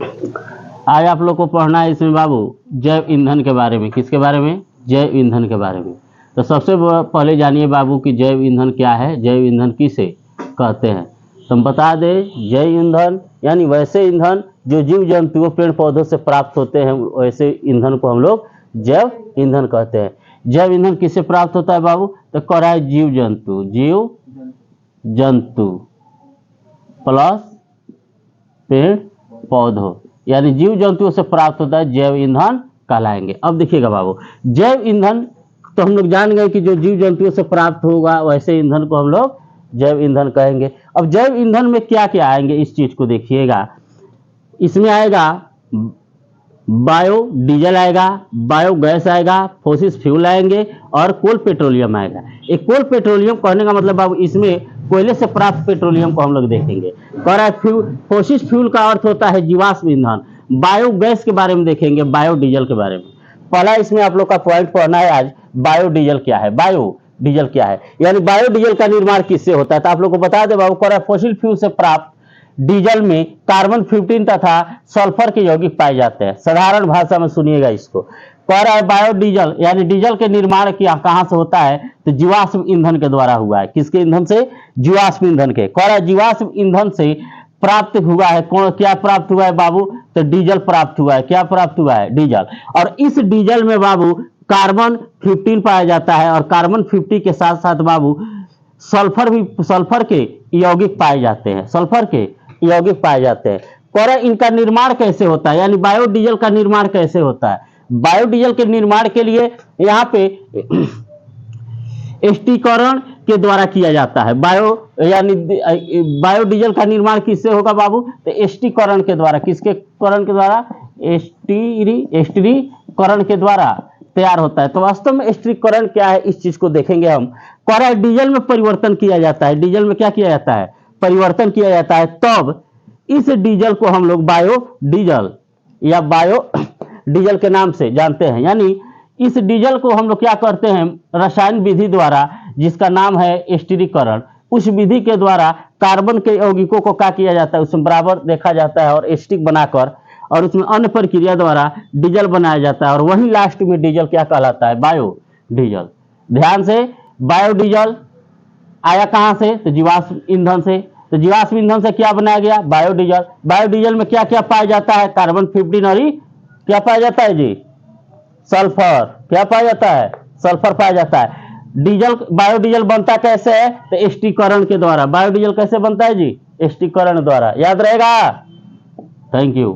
आज आप लोग को पढ़ना है इसमें बाबू जैव ईंधन के बारे में। किसके बारे में? जैव ईंधन के बारे में। तो सबसे पहले जानिए बाबू कि जैव ईंधन क्या है, जैव ईंधन किसे कहते हैं। तो हम बता दें, जैव ईंधन यानी वैसे ईंधन जो जीव जंतुओं पेड़ पौधों से प्राप्त होते हैं, वैसे ईंधन को हम लोग जैव ईंधन कहते हैं। जैव ईंधन किससे प्राप्त होता है बाबू? तो कह रहा है जीव जंतु प्लस पेड़ पौधों, यानी जीव जंतुओं से प्राप्त होता है, जैव ईंधन कहलाएंगे। अब देखिएगा बाबू, जैव ईंधन तो हम लोग जान गए कि जो जीव जंतुओं से प्राप्त होगा वैसे ईंधन को हम लोग जैव ईंधन कहेंगे। अब जैव ईंधन में क्या क्या आएंगे इस चीज को देखिएगा। इसमें आएगा बायो डीजल आएगा, बायोगैस आएगा, फोसिस फ्यूल आएंगे और कोल पेट्रोलियम आएगा। एक कोल पेट्रोलियम कहने का मतलब बाबू इसमें कोयले से प्राप्त पेट्रोलियम को हम लोग देखेंगे। कह रहा है फोसिस फ्यूल का अर्थ होता है जीवाश्म ईंधन। बायोगैस के बारे में देखेंगे, बायोडीजल के बारे में। पहला इसमें आप लोग का पॉइंट पढ़ना है आज, बायोडीजल क्या है, बायोडीजल क्या है, यानी बायोडीजल का निर्माण किससे होता है। तो आप लोग को बता दे बाबू, कह रहा है फोसिल फ्यूल से प्राप्त डीजल में कार्बन 15 तथा सल्फर के यौगिक पाए जाते हैं। साधारण भाषा में सुनिएगा इसको। कह रहा है बायोडीजल यानी डीजल के निर्माण कहां से होता है? तो जीवाश्म ईंधन के द्वारा हुआ है। किसके ईंधन से? जीवाश्म ईंधन के। कह रहा है जीवाश्म ईंधन से प्राप्त हुआ है। कौन क्या प्राप्त हुआ है बाबू? तो डीजल प्राप्त हुआ है। क्या प्राप्त हुआ है? डीजल। और इस डीजल में बाबू कार्बन 15 पाया जाता है और कार्बन 50 के साथ साथ बाबू सल्फर के यौगिक पाए जाते हैं, सल्फर के यौगिक पाए जाते हैं। कह रहे इनका निर्माण कैसे होता है, यानी बायोडीजल का निर्माण कैसे होता है। बायोडीजल के निर्माण के लिए यहाँ पे एस्टिकरण के द्वारा किया जाता है। बायोडीजल का निर्माण किससे होगा बाबू? तो एस्टिकरण के द्वारा। किसके करण के द्वारा? एस्टिरीकरण के द्वारा तैयार होता है। तो वास्तव में एस्टिरीकरण क्या है इस चीज को देखेंगे हम। कह रहा है डीजल में परिवर्तन किया जाता है। डीजल में क्या किया जाता है? परिवर्तन किया जाता है। तब इस डीजल को हम लोग बायोडीजल या बायो डीजल के नाम से जानते हैं। यानी इस डीजल को हम लोग क्या करते हैं? रसायन विधि द्वारा, जिसका नाम है एस्टिरीकरण, उस विधि के द्वारा कार्बन के यौगिकों को क्या किया जाता है? उसमें बराबर देखा जाता है और एस्टिक बनाकर, और उसमें अन्य प्रक्रिया द्वारा डीजल बनाया जाता है। और वही लास्ट में डीजल क्या कहलाता है? बायोडीजल। ध्यान से, बायोडीजल आया कहां से? तो जीवाश्म ईंधन से। तो जीवाश्म ईंधन से क्या बनाया गया? बायोडीजल। बायोडीजल में क्या क्या पाया जाता है? कार्बन 15 और क्या पाया जाता है जी? सल्फर। क्या पाया जाता है? सल्फर पाया जाता है। डीजल, बायोडीजल बनता कैसे है? तो एस्टिरीकरण के द्वारा। बायोडीजल कैसे बनता है जी? एस्टिरीकरण द्वारा। याद रहेगा। Thank you.